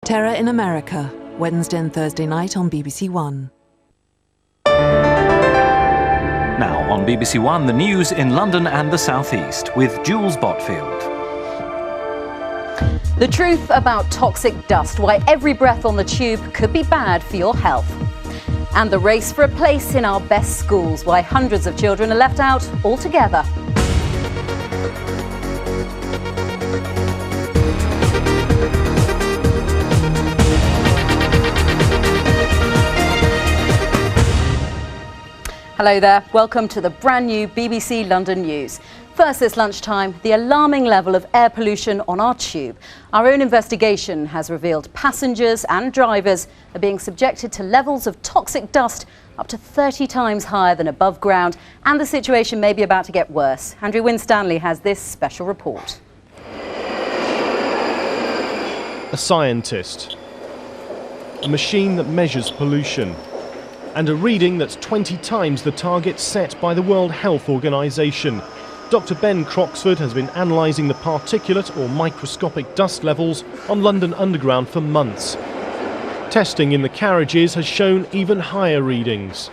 Terror in America, Wednesday and Thursday night on BBC One. Now on BBC One, the news in London and the South East with Jules Botfield. The truth about toxic dust, why every breath on the tube could be bad for your health. And the race for a place in our best schools, why hundreds of children are left out altogether. Hello there, welcome to the brand new BBC London News. First this lunchtime, the alarming level of air pollution on our tube. Our own investigation has revealed passengers and drivers are being subjected to levels of toxic dust up to 30 times higher than above ground, and the situation may be about to get worse. Andrew Winstanley has this special report. A scientist, a machine that measures pollution, and a reading that's 20 times the target set by the World Health Organization. Dr. Ben Croxford has been analysing the particulate or microscopic dust levels on London Underground for months. Testing in the carriages has shown even higher readings.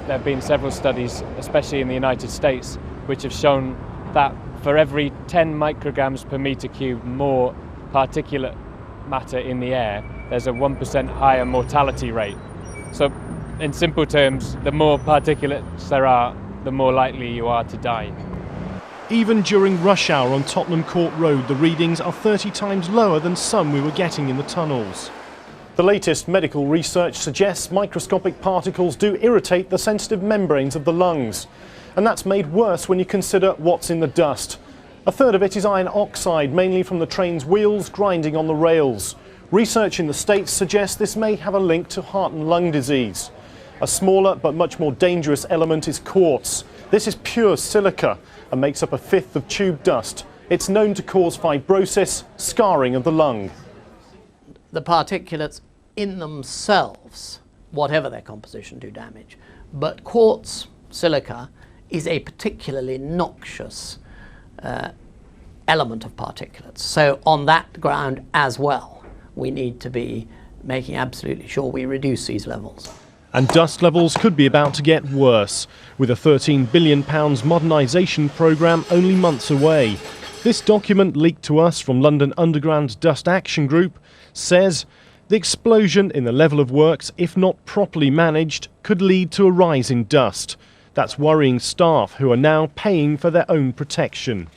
There have been several studies, especially in the United States, which have shown that for every 10 micrograms per metre cube more particulate matter in the air, there's a 1% higher mortality rate. So, in simple terms, the more particulates there are, the more likely you are to die. Even during rush hour on Tottenham Court Road, the readings are 30 times lower than some we were getting in the tunnels. The latest medical research suggests microscopic particles do irritate the sensitive membranes of the lungs. And that's made worse when you consider what's in the dust. A third of it is iron oxide, mainly from the train's wheels grinding on the rails. Research in the States suggests this may have a link to heart and lung disease. A smaller but much more dangerous element is quartz. This is pure silica and makes up a fifth of tube dust. It's known to cause fibrosis, scarring of the lung. The particulates in themselves, whatever their composition, do damage. But quartz, silica, is a particularly noxious element of particulates. So on that ground as well, we need to be making absolutely sure we reduce these levels. And dust levels could be about to get worse, with a £13 billion modernisation programme only months away. This document, leaked to us from London Underground's Dust Action Group, says the explosion in the level of works, if not properly managed, could lead to a rise in dust. That's worrying staff who are now paying for their own protection.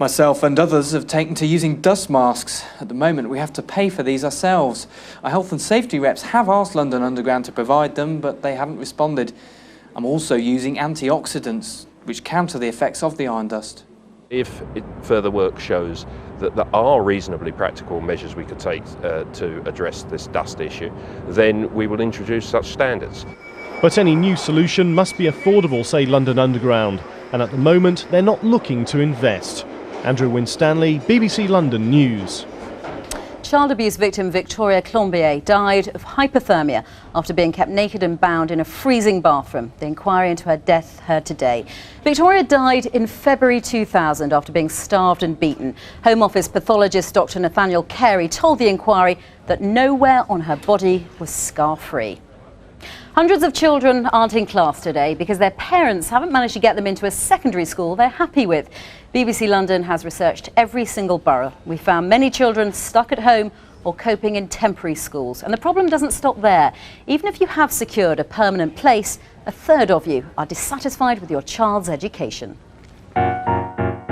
Myself and others have taken to using dust masks. At the moment, we have to pay for these ourselves. Our health and safety reps have asked London Underground to provide them, but they haven't responded. I'm also using antioxidants, which counter the effects of the iron dust. If further work shows that there are reasonably practical measures we could take to address this dust issue, then we will introduce such standards. But any new solution must be affordable, say London Underground, and at the moment they're not looking to invest. Andrew Winstanley, BBC London News. Child abuse victim Victoria Clombier died of hypothermia after being kept naked and bound in a freezing bathroom. The inquiry into her death heard today. Victoria died in February 2000 after being starved and beaten. Home Office pathologist Dr. Nathaniel Carey told the inquiry that nowhere on her body was scar-free. Hundreds of children aren't in class today because their parents haven't managed to get them into a secondary school they're happy with. BBC London has researched every single borough. We found many children stuck at home or coping in temporary schools. And the problem doesn't stop there. Even if you have secured a permanent place, a third of you are dissatisfied with your child's education. I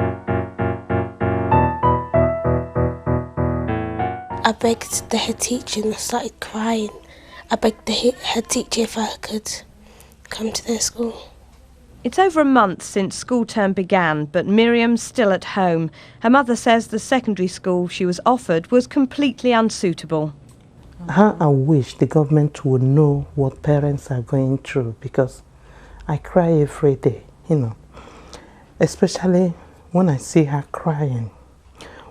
begged the head teacher and I started crying. I begged the head teacher if I could come to their school. It's over a month since school term began, but Miriam's still at home. Her mother says the secondary school she was offered was completely unsuitable. How I wish the government would know what parents are going through, because I cry every day, especially when I see her crying.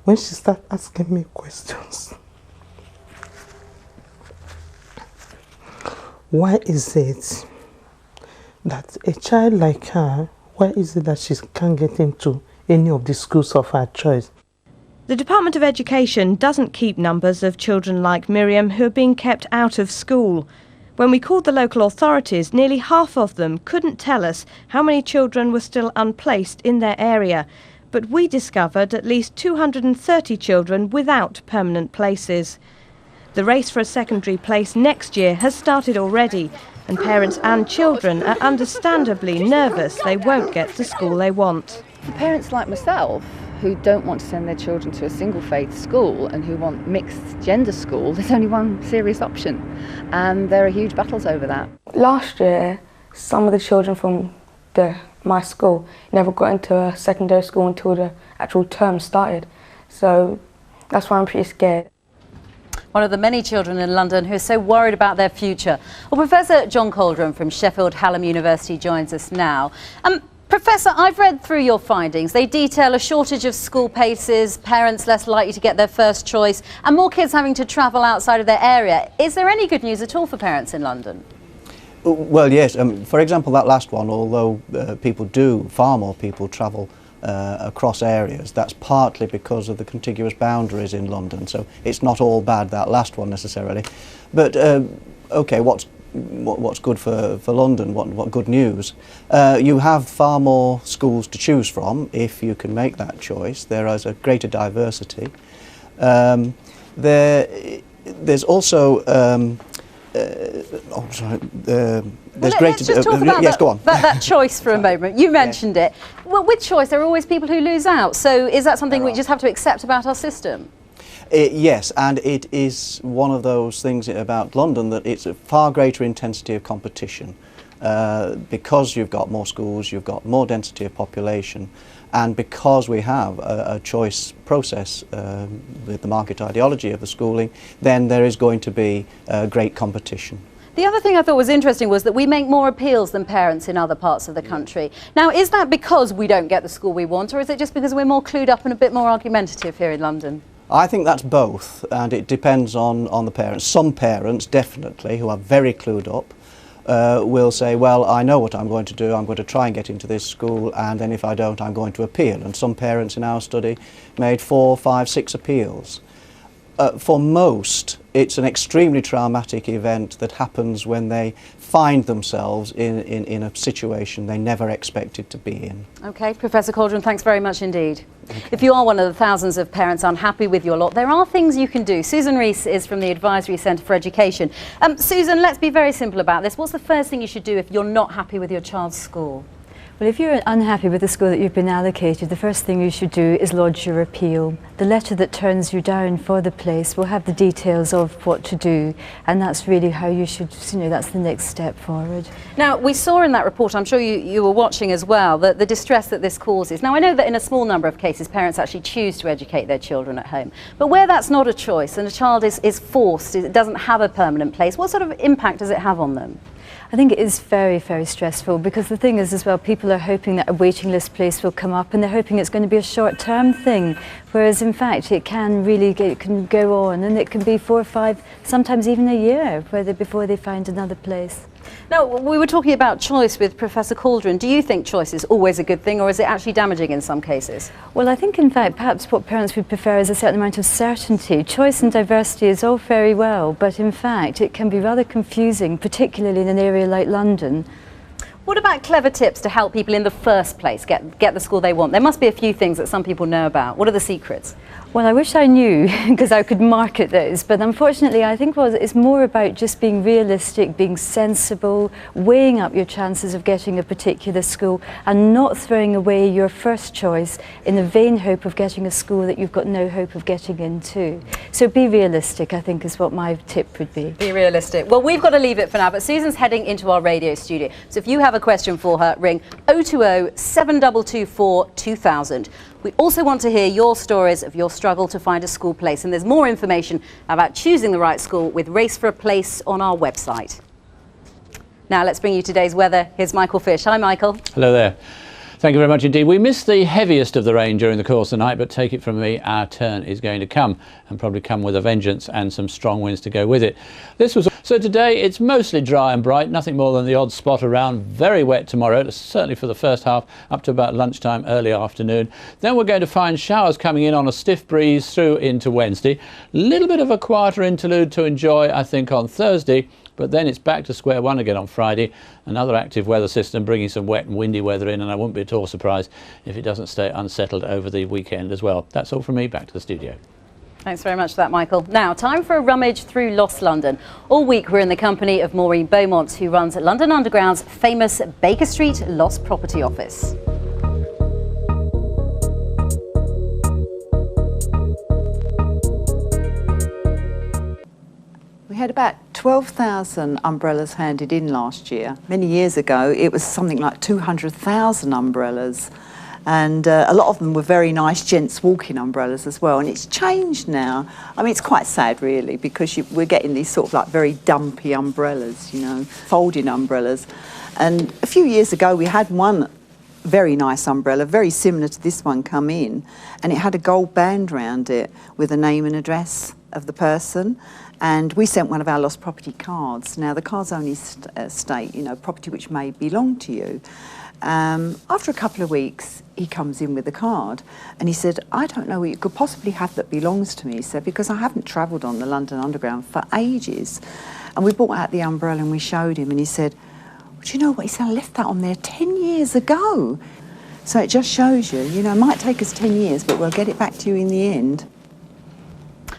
When she starts asking me questions. Why is it that a child like her, why is it that she can't get into any of the schools of her choice? The Department of Education doesn't keep numbers of children like Miriam who are being kept out of school. When we called the local authorities, nearly half of them couldn't tell us how many children were still unplaced in their area. But we discovered at least 230 children without permanent places. The race for a secondary place next year has started already, and parents and children are understandably nervous they won't get the school they want. For parents like myself, who don't want to send their children to a single faith school and who want mixed gender school, there's only one serious option, and there are huge battles over that. Last year, some of the children from my school never got into a secondary school until the actual term started, so that's why I'm pretty scared. One of the many children in London who are so worried about their future. Well, Professor John Caldron from Sheffield Hallam University joins us now. Professor, I've read through your findings. They detail a shortage of school places, parents less likely to get their first choice, and more kids having to travel outside of their area. Is there any good news at all for parents in London? Well, yes. For example, that last one, although far more people travel across areas, that's partly because of the contiguous boundaries in London. So it's not all bad, that last one necessarily. But okay, what's good for London? What good news? You have far more schools to choose from if you can make that choice. There is a greater diversity. There's also let's just talk about that choice for a moment. You mentioned it. Well, with choice, there are always people who lose out. So is that something we just have to accept about our system? Yes, and it is one of those things about London that it's a far greater intensity of competition. Because you've got more schools, you've got more density of population, and because we have a choice process with the market ideology of the schooling, then there is going to be great competition. The other thing I thought was interesting was that we make more appeals than parents in other parts of the country. Now, is that because we don't get the school we want, or is it just because we're more clued up and a bit more argumentative here in London? I think that's both, and it depends on the parents. Some parents, definitely, who are very clued up, will say, well, I know what I'm going to do, I'm going to try and get into this school, and then if I don't, I'm going to appeal. And some parents in our study made 4, 5, 6 appeals. For most, it's an extremely traumatic event that happens when they find themselves in a situation they never expected to be in. OK, Professor Caldron, thanks very much indeed. Okay. If you are one of the thousands of parents unhappy with your lot, there are things you can do. Susan Rees is from the Advisory Centre for Education. Susan, let's be very simple about this. What's the first thing you should do if you're not happy with your child's school? Well, if you're unhappy with the school that you've been allocated, the first thing you should do is lodge your appeal. The letter that turns you down for the place will have the details of what to do, and that's really how you should, that's the next step forward. Now, we saw in that report, I'm sure you were watching as well, the distress that this causes. Now, I know that in a small number of cases, parents actually choose to educate their children at home. But where that's not a choice and a child is forced, it doesn't have a permanent place, what sort of impact does it have on them? I think it is very, very stressful, because the thing is as well, people are hoping that a waiting list place will come up, and they're hoping it's going to be a short-term thing, whereas in fact it can go on, and it can be 4 or 5, sometimes even a year before they find another place. Now, we were talking about choice with Professor Caldron. Do you think choice is always a good thing, or is it actually damaging in some cases? Well, I think in fact perhaps what parents would prefer is a certain amount of certainty. Choice and diversity is all very well, but in fact it can be rather confusing, particularly in an area like London. What about clever tips to help people in the first place get the school they want? There must be a few things that some people know about. What are the secrets? Well, I wish I knew, because I could market those, but unfortunately I think it's more about just being realistic, being sensible, weighing up your chances of getting a particular school, and not throwing away your first choice in the vain hope of getting a school that you've got no hope of getting into. So be realistic, I think, is what my tip would be. Be realistic. Well, we've got to leave it for now, but Susan's heading into our radio studio. So if you have a question for her, ring 020 7224 2000. We also want to hear your stories of your struggle to find a school place, and there's more information about choosing the right school with Race for a Place on our website. Now let's bring you today's weather. Here's Michael Fish. Hi, Michael. Hello there. Thank you very much indeed. We missed the heaviest of the rain during the course of the night, but take it from me, our turn is going to come, and probably come with a vengeance and some strong winds to go with it. This was So today it's mostly dry and bright, nothing more than the odd spot around. Very wet tomorrow, certainly for the first half up to about lunchtime, early afternoon. Then we're going to find showers coming in on a stiff breeze through into Wednesday. A little bit of a quieter interlude to enjoy, I think, on Thursday. But then it's back to square one again on Friday. Another active weather system bringing some wet and windy weather in, and I wouldn't be at all surprised if it doesn't stay unsettled over the weekend as well. That's all from me. Back to the studio. Thanks very much for that, Michael. Now, time for a rummage through Lost London. All week we're in the company of Maureen Beaumont, who runs London Underground's famous Baker Street Lost Property Office. We had about 12,000 umbrellas handed in last year. Many years ago, it was something like 200,000 umbrellas. And a lot of them were very nice gents walking umbrellas as well. And it's changed now. I mean, it's quite sad, really, because we're getting these sort of like very dumpy umbrellas, you know, folding umbrellas. And a few years ago, we had one very nice umbrella, very similar to this one, come in. And it had a gold band round it with a name and address of the person. And we sent one of our lost property cards. Now, the cards only state, you know, property which may belong to you. After a couple of weeks, he comes in with the card and he said, I don't know what you could possibly have that belongs to me, he said, because I haven't travelled on the London Underground for ages. And we brought out the umbrella and we showed him and he said, well, do you know what? He said, I left that on there 10 years ago. So it just shows you, you know, it might take us 10 years, but we'll get it back to you in the end.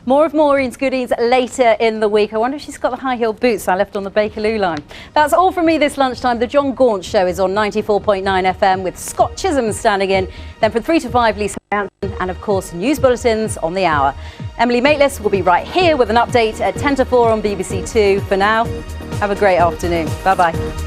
More of Maureen's goodies later in the week. I wonder if she's got the high-heeled boots I left on the Bakerloo line. That's all from me this lunchtime. The John Gaunt Show is on 94.9 FM with Scott Chisholm standing in. Then from 3 to 5, Lisa Hampton, and of course, news bulletins on the hour. Emily Maitlis will be right here with an update at 10 to 4 on BBC Two. For now, have a great afternoon. Bye-bye.